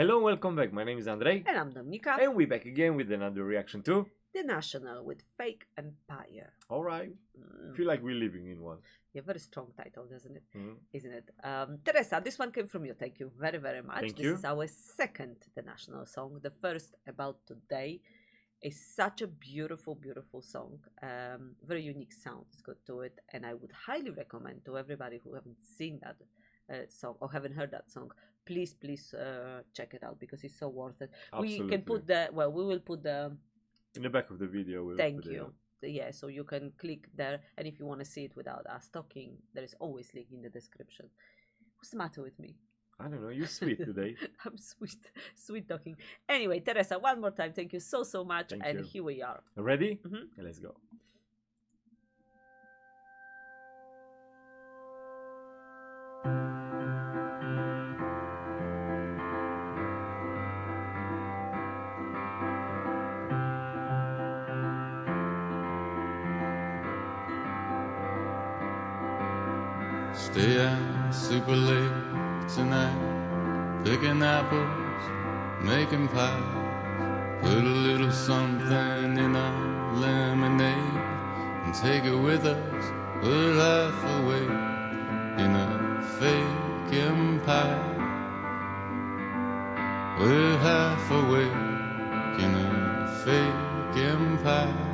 Hello, welcome back. My name is Andrei, And I'm Dominika, and we're back again with another reaction to. The National with Fake Empire. All right, feel like we're living in one. Yeah, very strong title, doesn't it? Mhm. Isn't it? Teresa, this one came from you. Thank you very, very much. Thank this you. is our second The National song. The first about today is such a beautiful, beautiful song. Very unique sound is good to it, and I would highly recommend to everybody who haven't seen that song or haven't heard that song. Please, check it out because it's so worth it. Absolutely. We can put we will put the. In the back of the video. Thank you. Yeah, so you can click there, and if you want to see it without us talking, there is always link in the description. What's the matter with me? I don't know. You're sweet today. I'm sweet talking. Anyway, Teresa, one more time, thank you so much. Thank and you. here we are. Ready? Mhm. Let's go. Stay out super late tonight, picking apples, making pies. Put a little something in our lemonade and take it with us. We're half awake in a fake empire. We're half awake in a fake empire.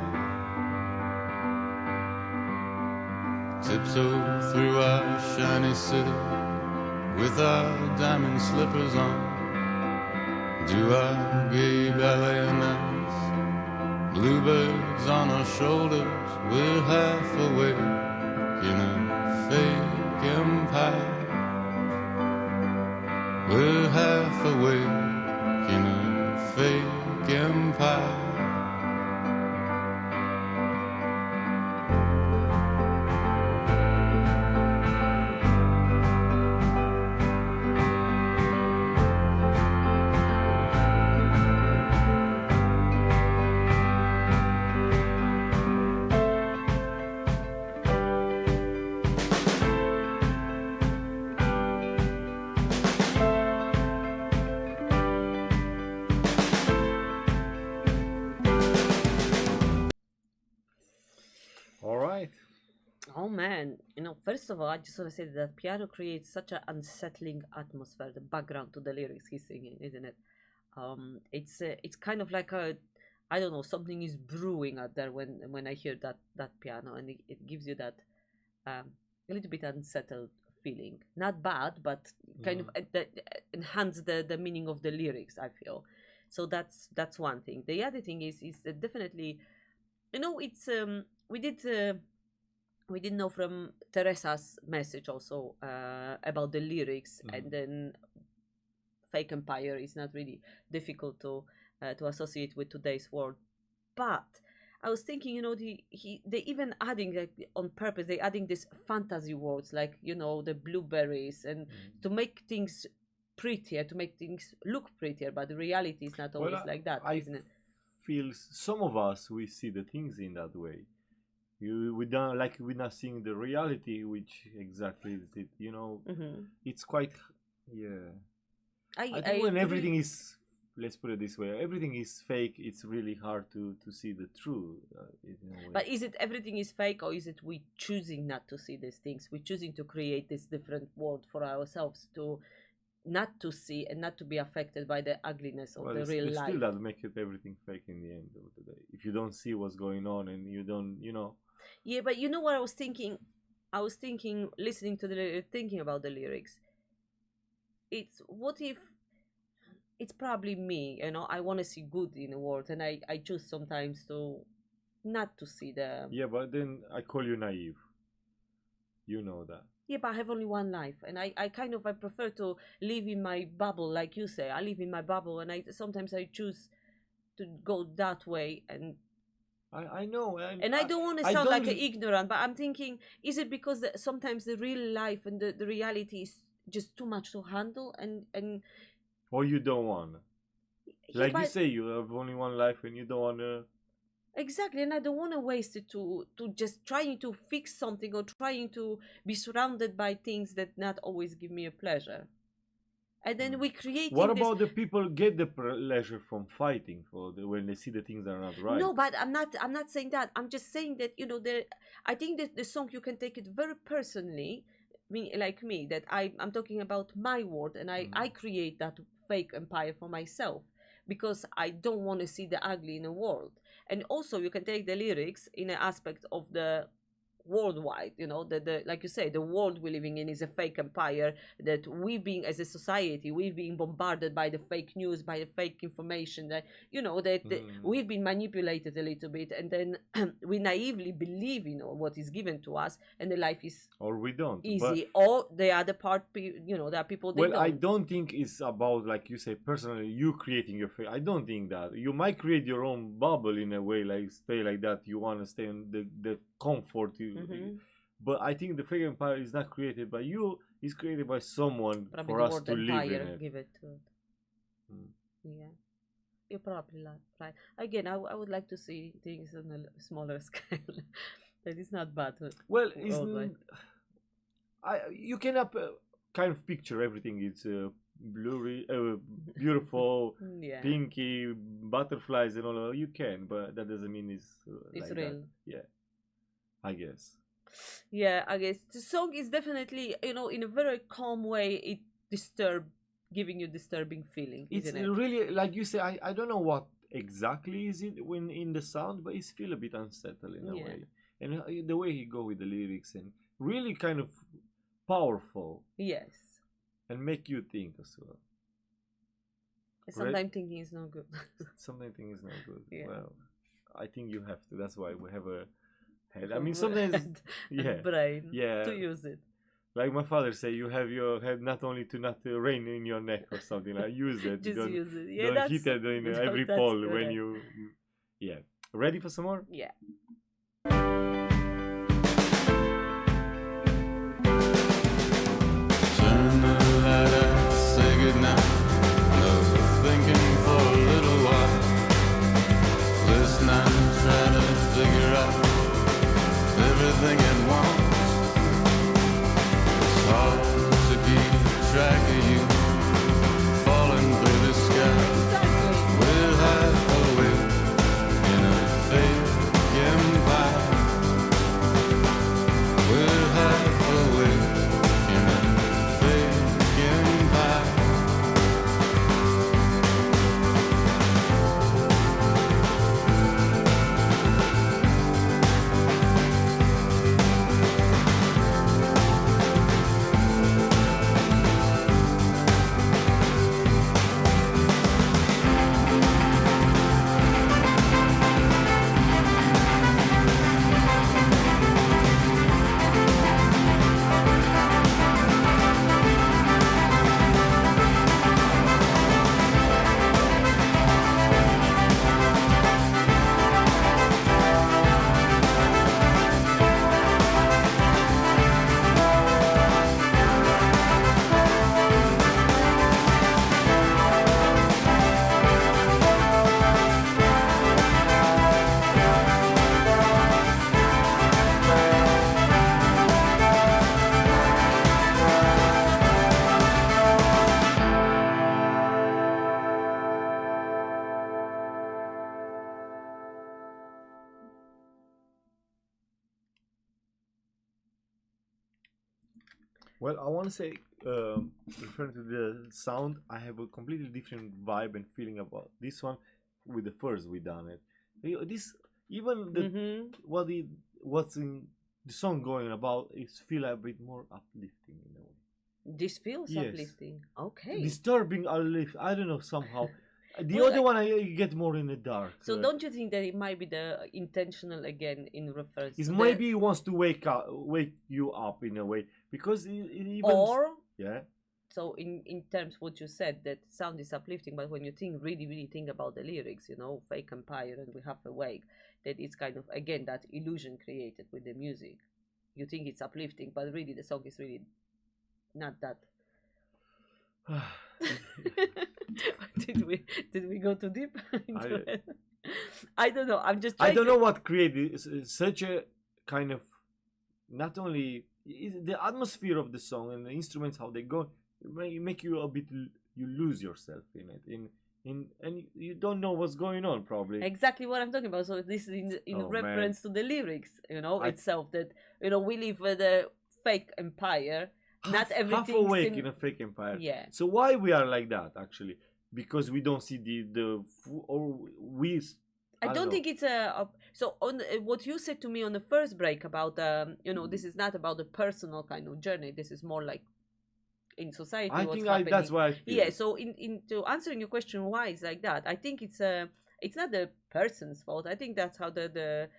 Tiptoe through our shiny city with our diamond slippers on. Do our gay ballet nights, bluebirds on our shoulders. We're half awake in a fake empire. We're half awake in a fake empire. All right. Oh man, first of all, I just want to say that piano creates such an unsettling atmosphere, the background to the lyrics he's singing, isn't it? It's kind of like I don't know, something is brewing out there when I hear that piano, and it gives you that a little bit unsettled feeling. Not bad, but kind of enhance the meaning of the lyrics, I feel. So that's one thing. The other thing is that definitely, it's we did know from Teresa's message also about the lyrics, and then fake empire is not really difficult to associate with today's world. But I was thinking, they even adding, like, on purpose, they adding these fantasy words, like, the blueberries, and to make things prettier, to make things look prettier, but the reality is not always like that, isn't it? Feel some of us we see the things in that way. We don't like we're not seeing the reality, which exactly is it. It's quite I think when everything is, let's put it this way, everything is fake. It's really hard to see the truth. In a way. But is it everything is fake, or is it we choosing not to see these things? We choosing to create this different world for ourselves, to not to see and not to be affected by the ugliness of the real life. Still, that make it everything fake in the end of the day. If you don't see what's going on and you don't, Yeah, but you know what I was thinking? I was thinking, listening to thinking about the lyrics. It's what if it's probably me, I want to see good in the world, and I choose sometimes to not to see the. Yeah, but then I call you naive. You know that. Yeah, but I have only one life, and I prefer to live in my bubble, like you say. I live in my bubble, and sometimes I choose to go that way, and I know, and I don't want to sound like ignorant, but I'm thinking, is it because sometimes the real life and the reality is just too much to handle, and or you don't want, like you say, you have only one life and you don't want to. Exactly, and I don't want to waste it to just trying to fix something, or trying to be surrounded by things that not always give me a pleasure. and then we create. What about the people get the pleasure from fighting when they see the things that are not right? No, but I'm not saying that. I'm just saying that, I think that the song, you can take it very personally. Like me, that I'm talking about my world, and I create that fake empire for myself because I don't want to see the ugly in the world. And also you can take the lyrics in an aspect of the worldwide, the like you say, the world we're living in is a fake empire, that we being, as a society, we've been bombarded by the fake news, by the fake information, that we've been manipulated a little bit, and then we naively believe what is given to us, and the life is, or we don't, easy, or the other part, there are people don't. I don't think it's about, like you say, personally you creating your fake. I don't think that you might create your own bubble in a way, like stay like that, you want to stay in the comfort but I think the fake empire is not created by you, it's created by someone for us to live in it. Give it to it. Yeah, you're probably right. Again, I would like to see things on a smaller scale. That is not bad. Well, you cannot kind of picture everything. It's blurry, beautiful, pinky, butterflies and all. You can, but that doesn't mean it's like real. That. Yeah, I guess. Yeah, I guess the song is definitely, in a very calm way, it giving you disturbing feeling. It's really, like you say, I don't know what exactly is it when in the sound, but it's feel a bit unsettled in a way. And the way he go with the lyrics, and really kind of powerful. Yes. And make you think as well. Sometimes thinking is not good. Sometimes thinking is not good. Yeah. Well, I think you have to. That's why we have a head. I mean, sometimes, brain to use it. Like my father say, you have your head not only to not rain in your neck or something. Like use it. Just use it. Yeah, don't hit it in every pole when you. Yeah. Ready for some more? Yeah. Turn the light out, say goodnight. No thinking for a little while. Listening, trying to figure out everything at once. It's hard to keep track of you falling through the sky with half a wheel in a fake empire. With half a wheel in a fake empire. Well, I want to say, referring to the sound, I have a completely different vibe and feeling about this one with the first we done it. This even the what's in the song going about is feel a bit more uplifting in a way. This feels uplifting. Okay. Disturbing, I don't know somehow. The other one I get more in the dark. So don't you think that it might be the intentional again in reference? Is maybe he wants to wake you up in a way, because it even So in terms of what you said, that sound is uplifting, but when you really think about the lyrics, fake empire and we have awake, that it's kind of again that illusion created with the music. You think it's uplifting, but really the song is really not that. Did we go too deep into it? I don't know. I'm just. I don't know what created such a kind of, not only the atmosphere of the song and the instruments, how they go, make you a bit. You lose yourself in it. And you don't know what's going on probably. Exactly what I'm talking about. So this is in Oh, man. reference to the lyrics, I- itself, that we live with a fake empire. Not half everything awake seem- in a fake empire. Yeah. So why we are like that actually? Because we don't see or we. I don't know. think it's so on what you said to me on the first break about this is not about a personal kind of journey. This is more like in society. I what's think happening. that's why I feel. Yeah. So in to answering your question, why it's like that? I think it's not the person's fault. I think that's how the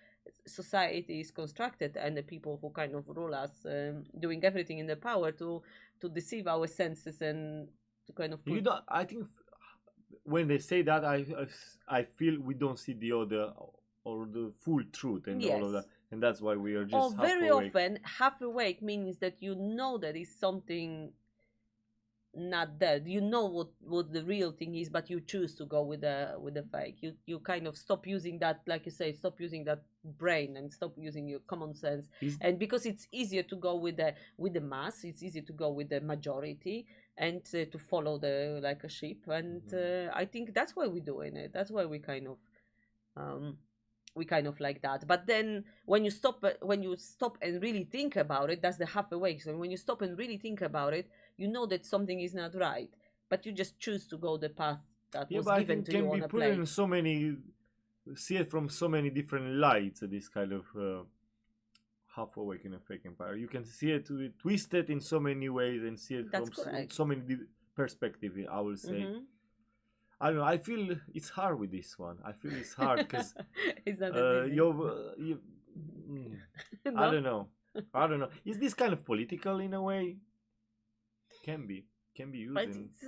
society is constructed, and the people who kind of rule us, doing everything in their power to deceive our senses and to kind of put, You don't. I think when they say that, I feel we don't see the other or the full truth and all of Yes. that, and that's why we are just. or half very awake. often half awake means that there is something not there. You know what the real thing is, but you choose to go with the fake. You kind of stop using that, like you say, stop using that brain and stop using your common sense. Is- And because it's easier to go with the mass, it's easier to go with the majority and to follow the like a sheep. And I think that's why we're doing it. That's why we kind of like that. But then when you stop and really think about it, that's the half awake. So when you stop and really think about it, you know that something is not right, but you just choose to go the path that Yeah, was but I given think to can you be on a put plate. in so many, see it from so many different lights. This kind of half awake in a fake empire. You can see it twisted in so many ways and see it That's from correct. so many perspectives. I will say. Mhm. I don't know. I feel it's hard with this one. I feel it's hard because It's not as easy. I No? don't know. I don't know. Is this kind of political in a way? Can be used. But it's,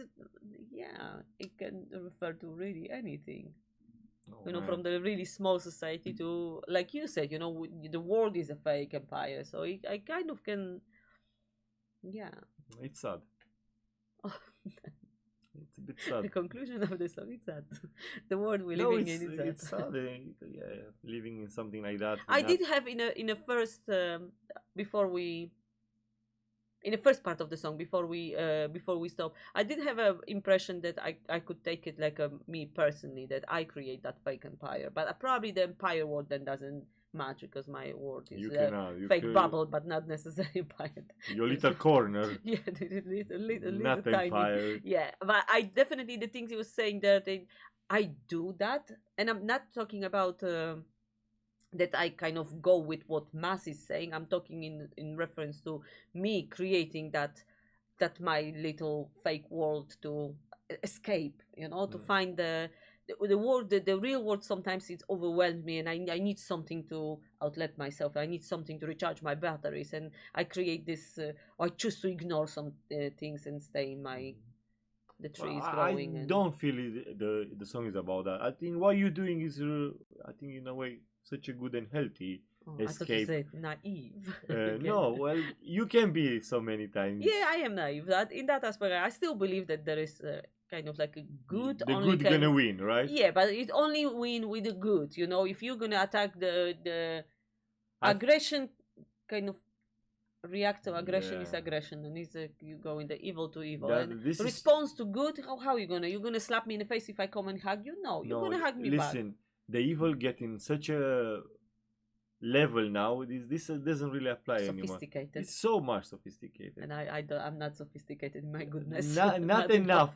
it can refer to really anything. Oh, From the really small society to, like you said, the world is a fake empire. So I kind of can, yeah. it's sad. Oh. It's a bit The sad. conclusion of the song is that the world we're No, living it's, in is that. it's sad. Yeah, living in something like that. I not- did have in a first in the first part of the song before we stop, I did have a impression that I could take it like me personally, that I create that fake empire, but probably the empire word then doesn't match because my word is You cannot. You fake could- bubble, but not necessarily empire. Your little corner. Yeah, little Not tiny. empire. Yeah, but I definitely, the things he was saying there, I do that, and I'm not talking about that I kind of go with what mass is saying. I'm talking in reference to me creating that my little fake world to escape, to find the world, the real world. Sometimes it's overwhelmed me, and I need something to outlet myself. I need something to recharge my batteries, and I create this. I choose to ignore some things and stay in my the trees growing. I and don't feel the song is about that. I think what you're doing is, I think in a way, such a good and healthy I thought you escape. said naive. No, well, you can be so many times. Yeah, I am naive. That in that aspect, I still believe that there is kind of like a good. The only good can, gonna win, right? Yeah, but it only win with the good. If you're gonna attack the I- aggression, kind of react to aggression is Yeah. aggression, and it's you go in the evil to evil. That- And this is- response to good, how you gonna? You're gonna slap me in the face if I come and hug you? No, you're No, gonna hug me back. listen, the evil getting such a level now. This doesn't really apply anymore. Sophisticated. It's so much sophisticated. And I'm not sophisticated. My goodness, Not enough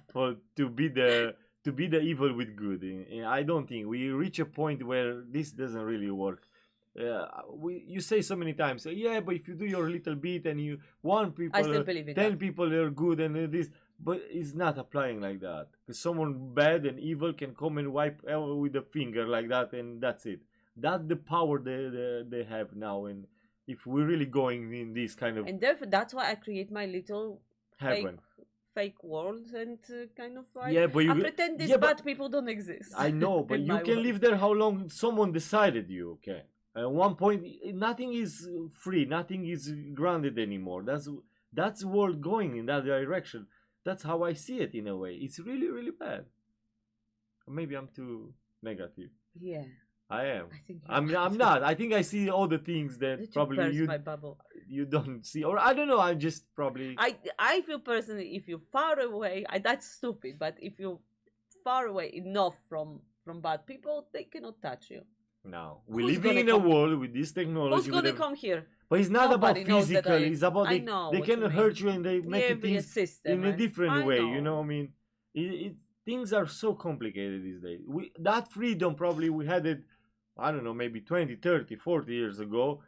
to be the evil with good. And I don't think we reach a point where this doesn't really work. You say so many times, yeah, but if you do your little bit and you want people, I still believe in 10 that. people are good and this, but it's not applying like that. Because someone bad and evil can come and wipe out with a finger like that, and that's it. That's the power they have now. And if we're really going in this kind of And therefore, that's why I create my little heaven, fake world and kind of yeah, but I you pretend these yeah, but- bad people don't exist. I know, but in you my can world. live there how long someone decided you can. At one point, nothing is free, nothing is grounded anymore. That's the world going in that direction. That's how I see it in a way. It's really, really bad. Maybe I'm too negative. Yeah, I am. I think I'm not. I think I see all the things that Did you probably burst you. my bubble? you don't see, or I don't know. I'm just probably. I feel personally, if you're far away, that's stupid. But if you're far away enough from bad people, they cannot touch you. No, we're Who's living gonna in a come? world with this technology. Who's with gonna ev- come here? But it's not about Nobody knows that physical. It's about I they, know they what can you mean. hurt you and they make Yeah, via things system, in a man. different I way. know. You know, I mean, things are so complicated these days. That freedom probably we had it, I don't know, maybe 20, 30, 40 years ago.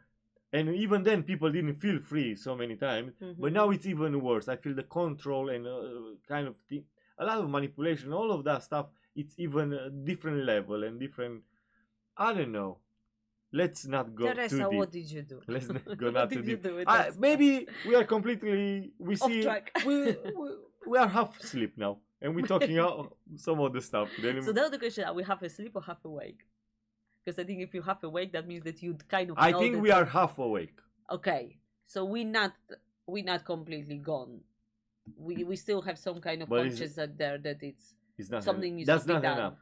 And even then, people didn't feel free so many times. But now it's even worse. I feel the control and kind of thing, a lot of manipulation, all of that stuff. It's even a different level and different. I don't know. Let's not go Teresa, too deep. what did you do? Let's not go What not did too you deep. do with that stuff? Maybe we are completely Off track. we are half asleep now, and we're talking out some of the stuff. Then So now the question: are we half asleep or half awake? Because I think if you're half awake, that means that you kind of. I know think that we are half awake. Okay, so we're not completely gone. We still have some kind of But is consciousness there that it's It's not. something needs That's to be not done. enough.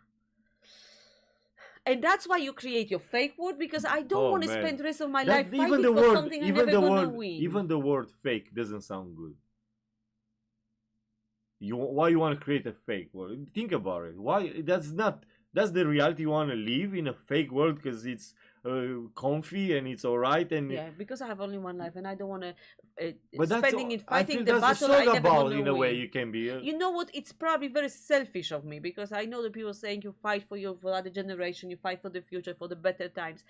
And that's why you create your fake word, because I don't Oh, want to man. spend the rest of my That- life fighting for something I'm never gonna win. even the word fake doesn't sound good. Why you want to create a fake world? Think about it. Why? That's the reality you want to live in, a fake world, because it's comfy and it's alright and. Yeah, because I have only one life and I don't want to But that's spending it I fighting feel the that's battle a I song never about gonna in a way win. you can be. You know what? It's probably very selfish of me, because I know that people saying you fight for other generation, you fight for the future, for the better times.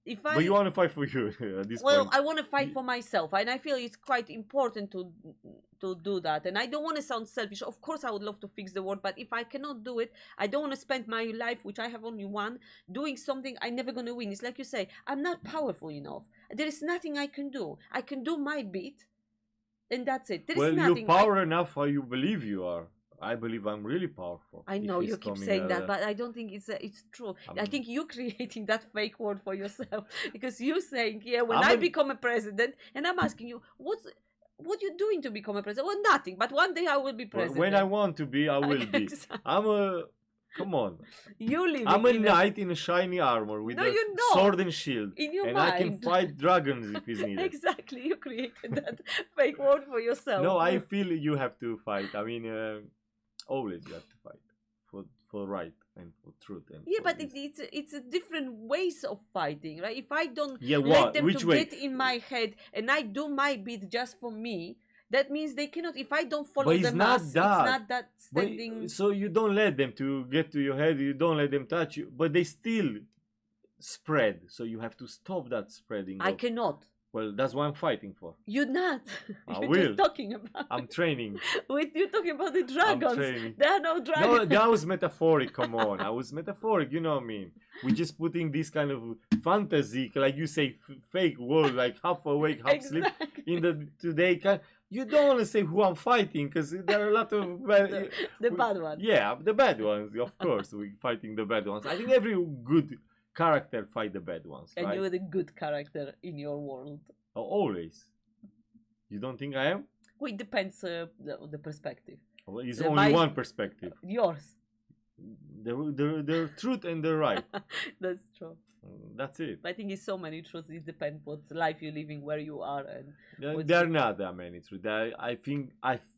If I But you want to fight for you at this well, point. I want to fight for myself, and I feel it's quite important to do that. And I don't want to sound selfish. Of course, I would love to fix the world, but if I cannot do it, I don't want to spend my life, which I have only one, doing something I'm never gonna win. It's like you say, I'm not powerful enough. There is nothing I can do. I can do my bit, and that's it. There is Well, nothing. you're power enough how you believe you are. I believe I'm really powerful. I if know it's you keep coming saying out that, of- but I don't think it's true. I I'm- think you're creating that fake word for yourself, because you're saying, yeah, when I'm I a- become a president, and I'm asking you, what you doing to become a president? Well, nothing. But one day I will be Well, president. when I want to be, I will be. Exactly. Come on. You live I'm a in knight in a shiny armor with No, a you're not. sword and shield. in your And mind. I can fight dragons if it's needed. Exactly. You created that fake word for yourself. No, I feel you have to fight. I mean, always you have to fight for right and for truth. And Yeah, for but this. it's a different ways of fighting, right? If I don't Yeah, let what? them Which to way? get in my head and I do my bit just for me, that means they cannot. If I don't follow But the it's not mass, that. it's not that But- standing. so you don't let them to get to your head. You don't let them touch you, but they still spread. So you have to stop that spreading. I of- cannot. Well, that's what I'm fighting for. You're not. I You're will. just talking about. I'm training. Wait, you're talking about the I'm dragons. training. There are no No, dragons. that was metaphoric. Come on, I was metaphoric. You know what I mean? We're just putting this kind of fantasy, like you say, fake world, like half awake, half asleep. Exactly. In the today kind, you don't want to say who I'm fighting because there are a lot of bad, The bad one. Yeah, the bad ones. Of course, we're fighting the bad ones. I think every good character fight the bad ones, And right? you're the good character in your world. Always. You don't think I am? Well, it depends the perspective. Well, it's Yeah, only my- one perspective. Yours. The truth and the right. That's true. That's it. I think it's so many truths. It depends what life you're living, where you are, and what's There are the- not that many truths. I think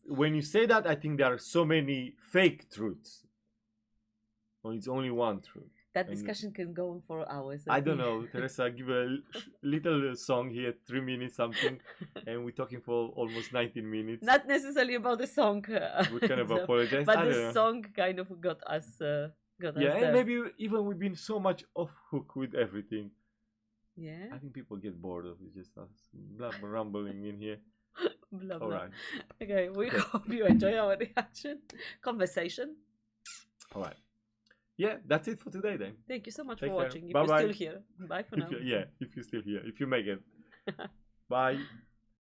when you say that, I think there are so many fake truths. Well, it's only one truth. that and- discussion can go on for hours. I don't know, Teresa. Give a little song here, 3 minutes something, and we're talking for almost 19 minutes. Not necessarily about the song. We kind of so- apologize. but I don't the know. song kind of got us. Got us Yeah, and there. maybe even we've been so much off hook with everything. Yeah. I think people get bored of it, just us rumbling in here. Blah, blah. All right, Okay, we hope you enjoy our reaction conversation. all right. Yeah, that's it for today then. Thank you so much Take for care. watching. If Bye-bye. you're still here, bye for now. If you're still here, if you make it. Bye.